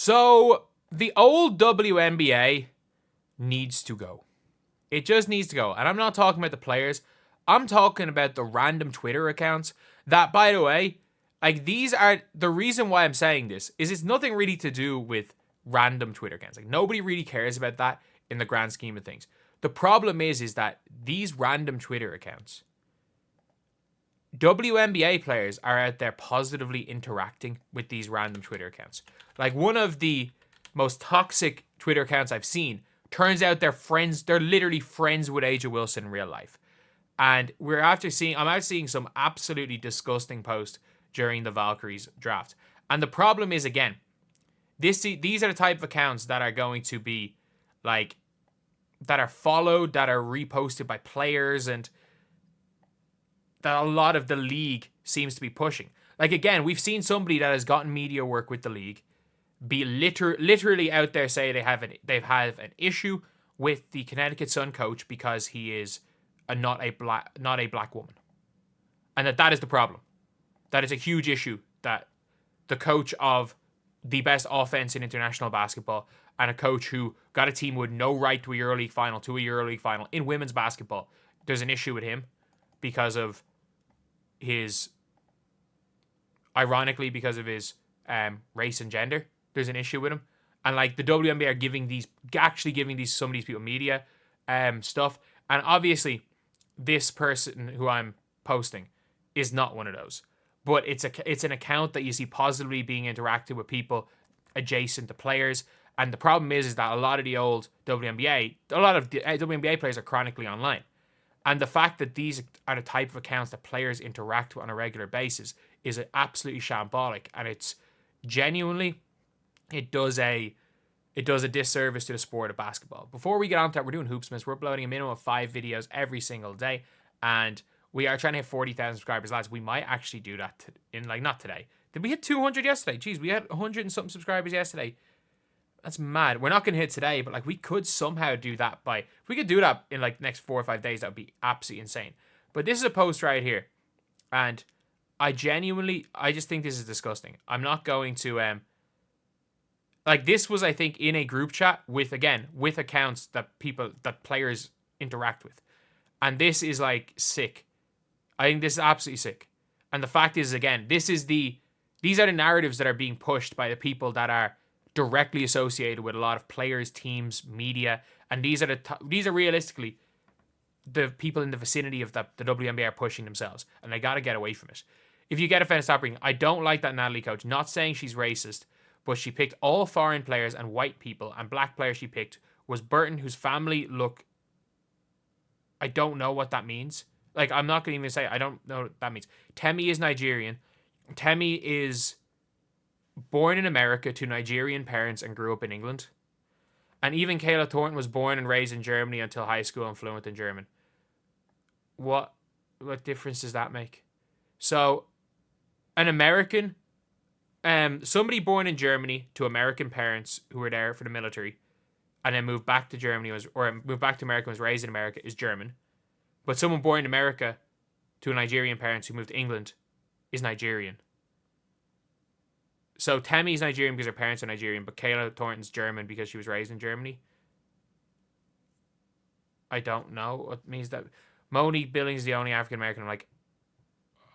So the old WNBA needs to go. It just needs to go. And I'm not talking about the players. I'm talking about the random Twitter accounts that, by the way, like, these are the reason why I'm saying this is it's nothing really to do with random Twitter accounts. Like, nobody really cares about that in the grand scheme of things. The problem is that these random Twitter accounts, WNBA players are out there positively interacting with these random Twitter accounts. Like, one of the most toxic Twitter accounts I've seen, turns out they're literally friends with Aja Wilson in real life. And I'm out seeing some absolutely disgusting posts during the Valkyries draft. And the problem is, again, these are the type of accounts that are going to be, like, that are followed, that are reposted by players, and that a lot of the league seems to be pushing. Like, again, we've seen somebody that has gotten media work with the league be literally out there say they have an issue with the Connecticut Sun coach because he is not a black woman, and that is the problem. That is a huge issue, that the coach of the best offense in international basketball and a coach who got a team with no right to a EuroLeague final in women's basketball, there's an issue with him because of his race and gender. There's an issue with him. And, like, the WNBA are giving some of these people media stuff. And obviously, this person who I'm posting is not one of those. But it's an account that you see positively being interacted with people adjacent to players. And the problem is that a lot of the WNBA players are chronically online. And the fact that these are the type of accounts that players interact with on a regular basis is absolutely shambolic. And it's genuinely, it does a disservice to the sport of basketball. Before we get on to that, we're doing Hoopsmiths. We're uploading a minimum of 5 videos every single day. And we are trying to hit 40,000 subscribers, lads. We might actually do that not today. Did we hit 200 yesterday? Jeez, we had 100 and something subscribers yesterday. That's mad. We're not going to hit today, but, like, we could somehow do that if we could do that in, like, next 4 or 5 days, that would be absolutely insane. But this is a post right here. And I just think this is disgusting. I'm not going to, this was, I think, in a group chat with accounts that players interact with. And this is, like, sick. I think this is absolutely sick. And the fact is, again, these are the narratives that are being pushed by the people that are directly associated with a lot of players, teams, media, and these are realistically the people in the vicinity of the WNBA are pushing themselves, and they got to get away from it. If you get offended, stop bringing. I don't like that Natalie coach. Not saying she's racist, but she picked all foreign players and white people, and black players she picked was Burton, whose family look. I don't know what that means. Like, I'm not going to even say I don't know what that means. Temi is Nigerian. Temi is born in America to Nigerian parents and grew up in England. And even Kayla Thornton was born and raised in Germany until high school and fluent in German. What difference does that make? So, an American, somebody born in Germany to American parents who were there for the military, and then moved back to moved back to America and was raised in America is German. But someone born in America to Nigerian parents who moved to England is Nigerian. So Temi's Nigerian because her parents are Nigerian, but Kayla Thornton's German because she was raised in Germany. I don't know what means that. Monique Billings is the only African American. I'm like,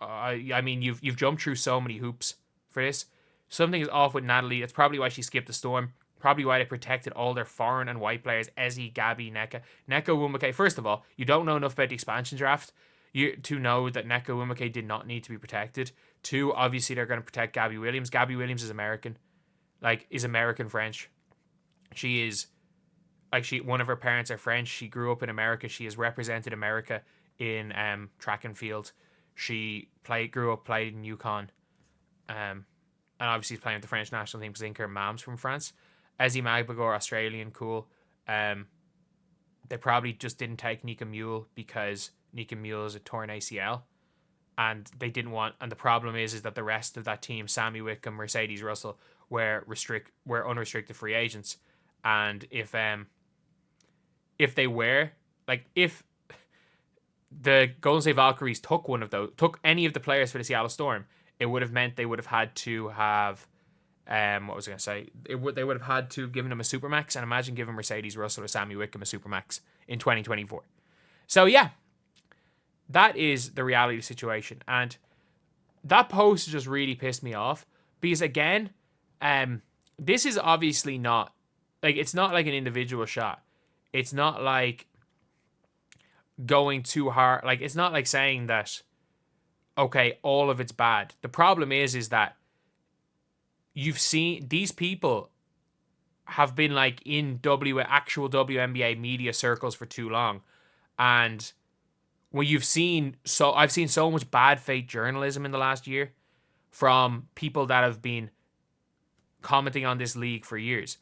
I mean, you've jumped through so many hoops for this. Something is off with Natalie. That's probably why she skipped the storm. Probably why they protected all their foreign and white players, Ezzy, Gabby, Nneka. Nneka Nwumeke, first of all, you don't know enough about the expansion draft to know that Nneka Nwumeke did not need to be protected. 2, obviously they're going to protect Gabby Williams. Gabby Williams is American. Is American French. She is, one of her parents are French. She grew up in America. She has represented America in track and field. She grew up, played in UConn. And obviously is playing with the French national team because I think her mom's from France. Ezzy Magbagor, Australian, cool. They probably just didn't take Nika Mule because Nika Mule is a torn ACL. And they didn't want, and the problem is that the rest of that team, Sammy Wickham, Mercedes Russell, were unrestricted free agents. And if the Golden State Valkyries took any of the players for the Seattle Storm, it would have meant they would have had to have What was I going to say? They would have had to have given him a supermax, and imagine giving Mercedes Russell or Sammy Wickham a supermax in 2024. So yeah, that is the reality situation, and that post just really pissed me off because again, this is obviously not like, it's not like an individual shot. It's not like going too hard. Like, it's not like saying that, okay, all of it's bad. The problem is that you've seen these people have been like in actual WNBA media circles for too long, and when I've seen so much bad faith journalism in the last year from people that have been commenting on this league for years.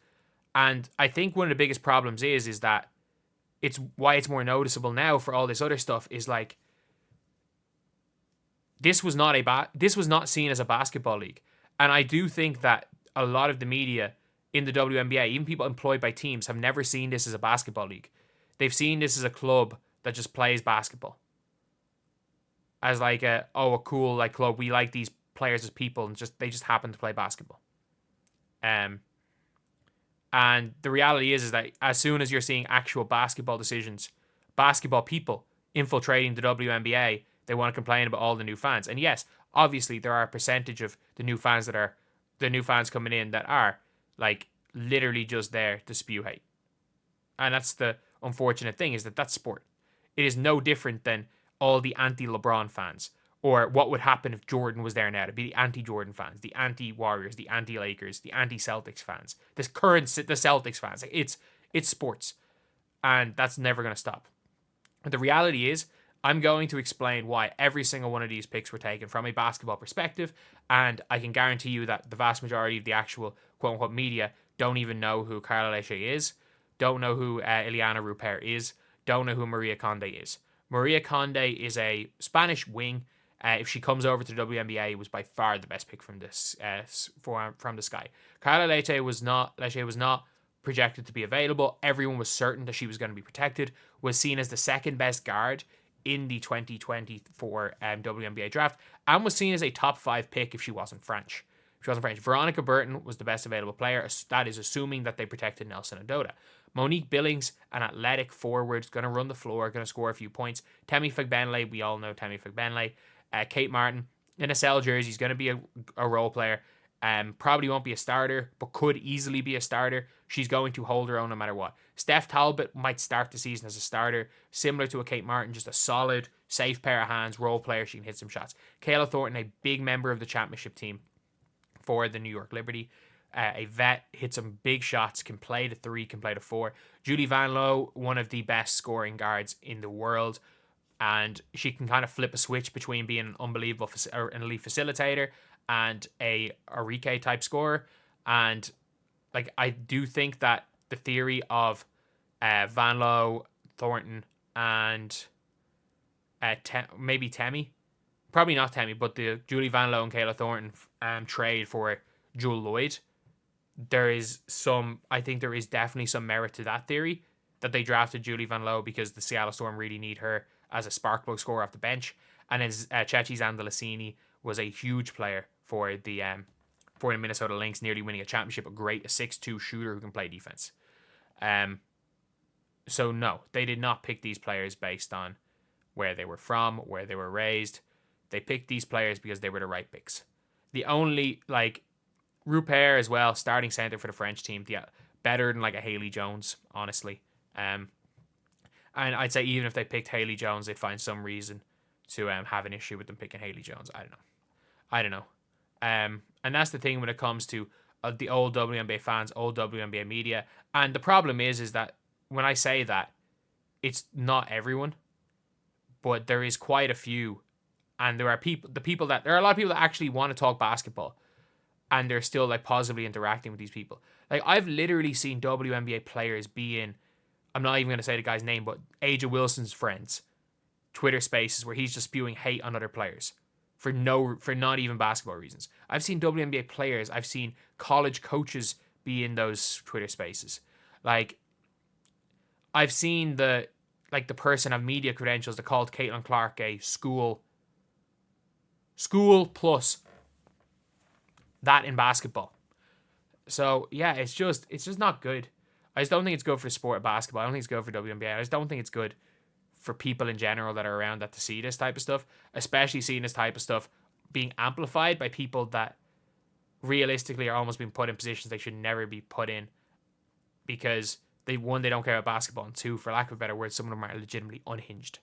And I think one of the biggest problems is that it's why it's more noticeable now for all this other stuff is like, this was not seen as a basketball league. And I do think that a lot of the media in the WNBA, even people employed by teams, have never seen this as a basketball league. They've seen this as a club that just plays basketball. As like a cool like club. We like these players as people, and they just happen to play basketball. And the reality is that as soon as you're seeing actual basketball decisions, basketball people infiltrating the WNBA, they want to complain about all the new fans. And yes, obviously there are a percentage of the new fans coming in that are like literally just there to spew hate. And that's the unfortunate thing, is that that's sport. It is no different than all the anti-LeBron fans, or what would happen if Jordan was there now, to be the anti-Jordan fans, the anti-Warriors, the anti-Lakers, the anti-Celtics fans, the Celtics fans. It's sports, and that's never going to stop. But the reality is, I'm going to explain why every single one of these picks were taken from a basketball perspective, and I can guarantee you that the vast majority of the actual quote-unquote media don't even know who Carla Leche is, don't know who Ileana Rupert is, don't know who Maria Conde is. Maria Conde is a Spanish wing. If she comes over to the WNBA, was by far the best pick from this from the sky. Carla Leche was not projected to be available. Everyone was certain that she was going to be protected. Was seen as the second best guard in the 2024 WNBA draft, and was seen as a top 5 pick if she wasn't French. Veronica Burton was the best available player. That is assuming that they protected Nelson Adota. Monique Billings, an athletic forward, going to run the floor, going to score a few points. Temi Fagbenle, we all know Temi Fagbenle. Kate Martin, in a cell jersey, is going to be a role player. Probably won't be a starter, but could easily be a starter. She's going to hold her own no matter what. Steph Talbot might start the season as a starter, similar to a Kate Martin, just a solid, safe pair of hands, role player. She can hit some shots. Kayla Thornton, a big member of the championship team for the New York Liberty. A vet, hits some big shots, can play the 3, can play the 4. Julie Van Loo, one of the best scoring guards in the world, and she can kind of flip a switch between being an unbelievable an elite facilitator and a Arike type scorer. And like, I do think that the theory of Van Loo, Thornton, and maybe Temi, probably not Temi, but the Julie Van Loo and Kayla Thornton trade for Jewel Lloyd, I think there is definitely some merit to that theory, that they drafted Julie Van Loo because the Seattle Storm really need her as a spark plug scorer off the bench. And as Chechi Zandalasini was a huge player for the Minnesota Lynx, nearly winning a championship, a 6'2" shooter who can play defense. So no, they did not pick these players based on where they were from, where they were raised. They picked these players because they were the right picks. The only, like, Rupert as well, starting center for the French team, better than like a Haley Jones, honestly. And I'd say even if they picked Haley Jones, they'd find some reason to have an issue with them picking Haley Jones. I don't know. And that's the thing when it comes to the old WNBA fans, old WNBA media. And the problem is that when I say that, it's not everyone, but there is quite a few. And there are a lot of people that actually want to talk basketball, and they're still like positively interacting with these people. Like, I've literally seen WNBA players be in, I'm not even going to say the guy's name, but Aja Wilson's friends Twitter spaces where he's just spewing hate on other players for not even basketball reasons. I've seen WNBA players, I've seen college coaches be in those Twitter spaces. Like, I've seen the person have media credentials that called Caitlin Clark a school plus that in basketball. So yeah, it's just not good. I just don't think it's good for the sport of basketball. I don't think it's good for WNBA. I just don't think it's good for people in general that are around that to see this type of stuff, especially seeing this type of stuff being amplified by people that realistically are almost being put in positions they should never be put in because they don't care about basketball, and two, for lack of a better word, some of them are legitimately unhinged.